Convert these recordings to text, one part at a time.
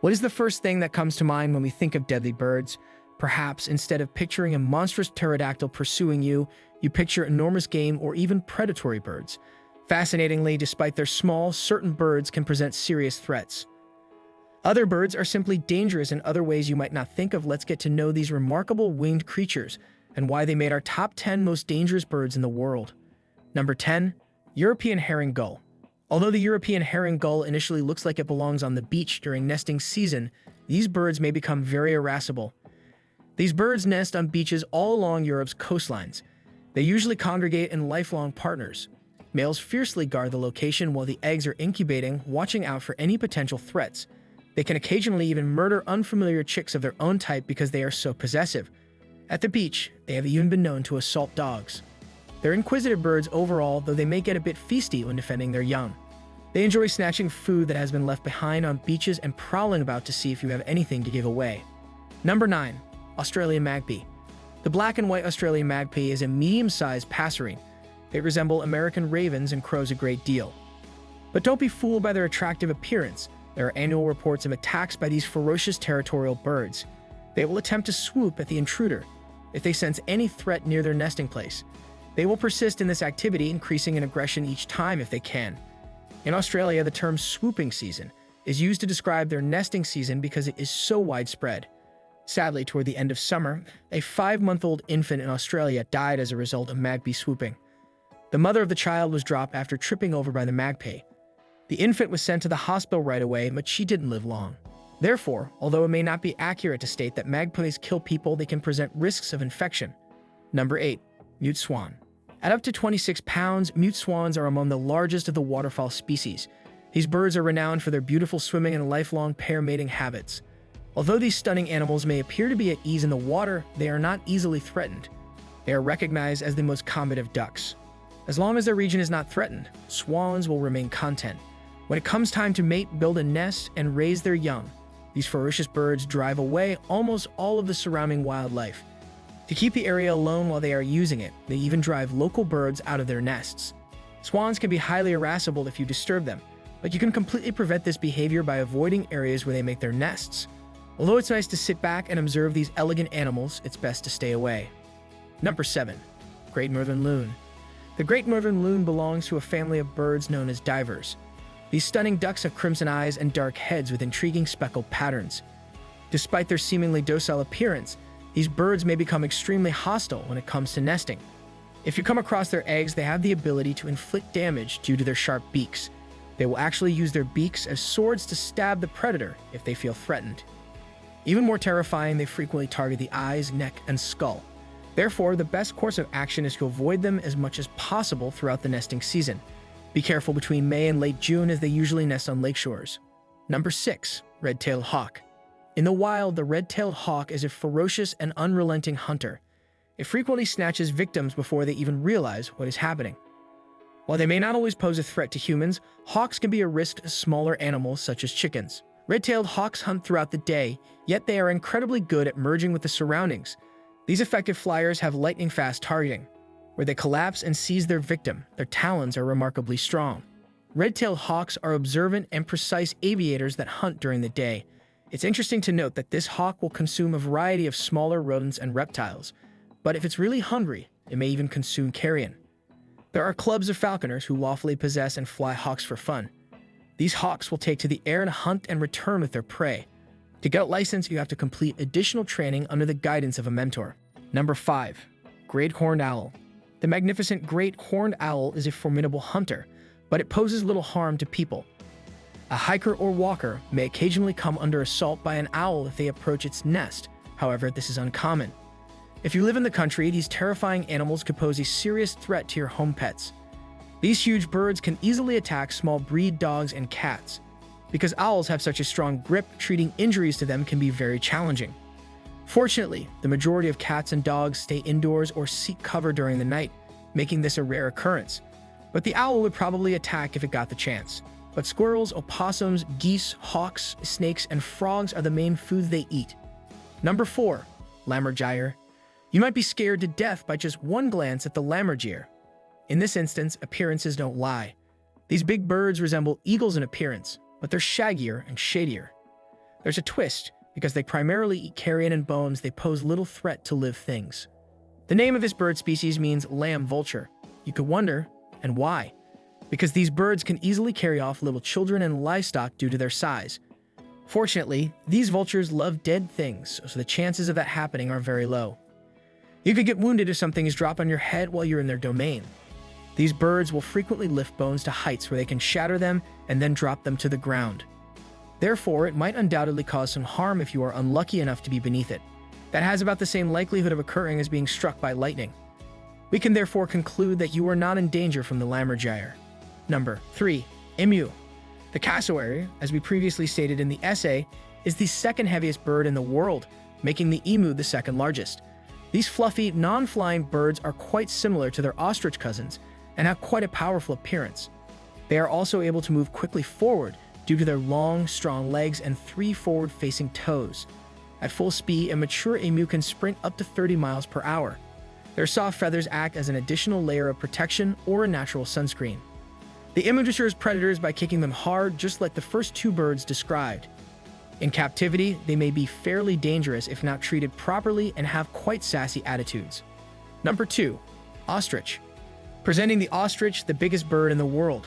What is the first thing that comes to mind when we think of deadly birds? Perhaps instead of picturing a monstrous pterodactyl pursuing you, you picture enormous game or even predatory birds. Fascinatingly, despite their small, certain birds can present serious threats. Other birds are simply dangerous in other ways you might not think of. Let's get to know these remarkable winged creatures and why they made our top 10 most dangerous birds in the world. Number 10. European Herring Gull. Although the European herring gull initially looks like it belongs on the beach during nesting season, these birds may become very irascible. These birds nest on beaches all along Europe's coastlines. They usually congregate in lifelong partners. Males fiercely guard the location while the eggs are incubating, watching out for any potential threats. They can occasionally even murder unfamiliar chicks of their own type because they are so possessive. At the beach, they have even been known to assault dogs. They're inquisitive birds overall, though they may get a bit feisty when defending their young. They enjoy snatching food that has been left behind on beaches and prowling about to see if you have anything to give away. Number 9. Australian Magpie. The black and white Australian magpie is a medium-sized passerine. They resemble American ravens and crows a great deal. But don't be fooled by their attractive appearance. There are annual reports of attacks by these ferocious territorial birds. They will attempt to swoop at the intruder if they sense any threat near their nesting place. They will persist in this activity, increasing in aggression each time if they can. In Australia, the term swooping season is used to describe their nesting season because it is so widespread. Sadly, toward the end of summer, a 5-month-old infant in Australia died as a result of magpie swooping. The mother of the child was dropped after tripping over by the magpie. The infant was sent to the hospital right away, but she didn't live long. Therefore, although it may not be accurate to state that magpies kill people, they can present risks of infection. Number 8. Mute swan. At up to 26 pounds, mute swans are among the largest of the waterfowl species. These birds are renowned for their beautiful swimming and lifelong pair mating habits. Although these stunning animals may appear to be at ease in the water, they are not easily threatened. They are recognized as the most combative ducks. As long as their region is not threatened, swans will remain content. When it comes time to mate, build a nest, and raise their young, these ferocious birds drive away almost all of the surrounding wildlife. To keep the area alone while they are using it, they even drive local birds out of their nests. Swans can be highly irascible if you disturb them, but you can completely prevent this behavior by avoiding areas where they make their nests. Although it's nice to sit back and observe these elegant animals, it's best to stay away. Number 7. Great Northern Loon. The Great Northern Loon belongs to a family of birds known as divers. These stunning ducks have crimson eyes and dark heads with intriguing speckled patterns. Despite their seemingly docile appearance, these birds may become extremely hostile when it comes to nesting. If you come across their eggs, they have the ability to inflict damage due to their sharp beaks. They will actually use their beaks as swords to stab the predator if they feel threatened. Even more terrifying, they frequently target the eyes, neck, and skull. Therefore, the best course of action is to avoid them as much as possible throughout the nesting season. Be careful between May and late June as they usually nest on lakeshores. Number 6. Red-tailed hawk. In the wild, the red-tailed hawk is a ferocious and unrelenting hunter. It frequently snatches victims before they even realize what is happening. While they may not always pose a threat to humans, hawks can be a risk to smaller animals such as chickens. Red-tailed hawks hunt throughout the day, yet they are incredibly good at merging with the surroundings. These effective flyers have lightning-fast targeting. Where they collapse and seize their victim, their talons are remarkably strong. Red-tailed hawks are observant and precise aviators that hunt during the day. It's interesting to note that this hawk will consume a variety of smaller rodents and reptiles, but if it's really hungry, it may even consume carrion. There are clubs of falconers who lawfully possess and fly hawks for fun. These hawks will take to the air to hunt and return with their prey. To get a license, you have to complete additional training under the guidance of a mentor. Number 5. Great Horned Owl. The magnificent great horned owl is a formidable hunter, but it poses little harm to people. A hiker or walker may occasionally come under assault by an owl if they approach its nest. However, this is uncommon. If you live in the country, these terrifying animals could pose a serious threat to your home pets. These huge birds can easily attack small breed dogs and cats. Because owls have such a strong grip, treating injuries to them can be very challenging. Fortunately, the majority of cats and dogs stay indoors or seek cover during the night, making this a rare occurrence. But the owl would probably attack if it got the chance. But squirrels, opossums, geese, hawks, snakes, and frogs are the main foods they eat. Number 4. Lammergeier. You might be scared to death by just one glance at the lammergeier. In this instance, appearances don't lie. These big birds resemble eagles in appearance, but they're shaggier and shadier. There's a twist. Because they primarily eat carrion and bones, they pose little threat to live things. The name of this bird species means lamb vulture. You could wonder, and why? Because these birds can easily carry off little children and livestock due to their size. Fortunately, these vultures love dead things, so the chances of that happening are very low. You could get wounded if something is dropped on your head while you're in their domain. These birds will frequently lift bones to heights where they can shatter them and then drop them to the ground. Therefore, it might undoubtedly cause some harm if you are unlucky enough to be beneath it. That has about the same likelihood of occurring as being struck by lightning. We can therefore conclude that you are not in danger from the lammergeier. Number 3. Emu. The cassowary, as we previously stated in the essay, is the second heaviest bird in the world, making the emu the second largest. These fluffy, non-flying birds are quite similar to their ostrich cousins and have quite a powerful appearance. They are also able to move quickly forward due to their long, strong legs and 3 forward-facing toes. At full speed, a mature emu can sprint up to 30 miles per hour. Their soft feathers act as an additional layer of protection or a natural sunscreen. The emu deters predators by kicking them hard, just like the first 2 birds described. In captivity, they may be fairly dangerous if not treated properly and have quite sassy attitudes. Number 2. Ostrich. Presenting the ostrich, the biggest bird in the world.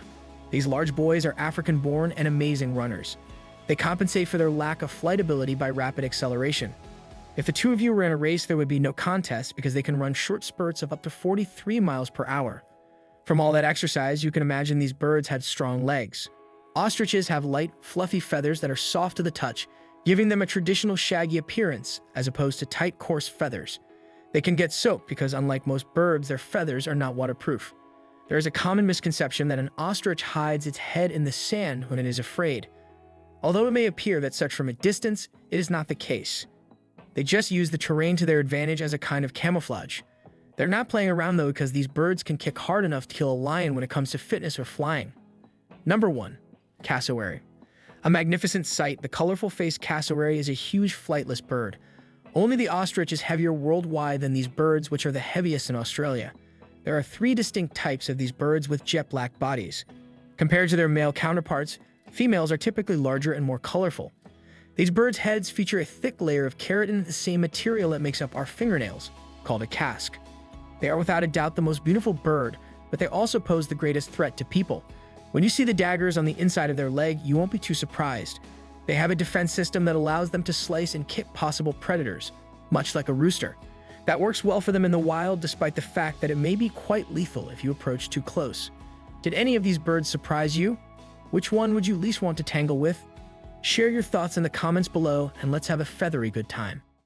These large boys are African-born and amazing runners. They compensate for their lack of flight ability by rapid acceleration. If the 2 of you were in a race, there would be no contest because they can run short spurts of up to 43 miles per hour. From all that exercise, you can imagine these birds had strong legs. Ostriches have light, fluffy feathers that are soft to the touch, giving them a traditional shaggy appearance as opposed to tight, coarse feathers. They can get soaked because, unlike most birds, their feathers are not waterproof. There is a common misconception that an ostrich hides its head in the sand when it is afraid. Although it may appear that such from a distance, it is not the case. They just use the terrain to their advantage as a kind of camouflage. They're not playing around though, because these birds can kick hard enough to kill a lion when it comes to fitness or flying. Number 1. Cassowary. A magnificent sight, the colorful-faced cassowary is a huge flightless bird. Only the ostrich is heavier worldwide than these birds, which are the heaviest in Australia. There are 3 distinct types of these birds with jet black bodies. Compared to their male counterparts, females are typically larger and more colorful. These birds' heads feature a thick layer of keratin, the same material that makes up our fingernails, called a casque. They are without a doubt the most beautiful bird, but they also pose the greatest threat to people. When you see the daggers on the inside of their leg, you won't be too surprised. They have a defense system that allows them to slice and kick possible predators, much like a rooster. That works well for them in the wild, despite the fact that it may be quite lethal if you approach too close. Did any of these birds surprise you? Which one would you least want to tangle with? Share your thoughts in the comments below, and let's have a feathery good time.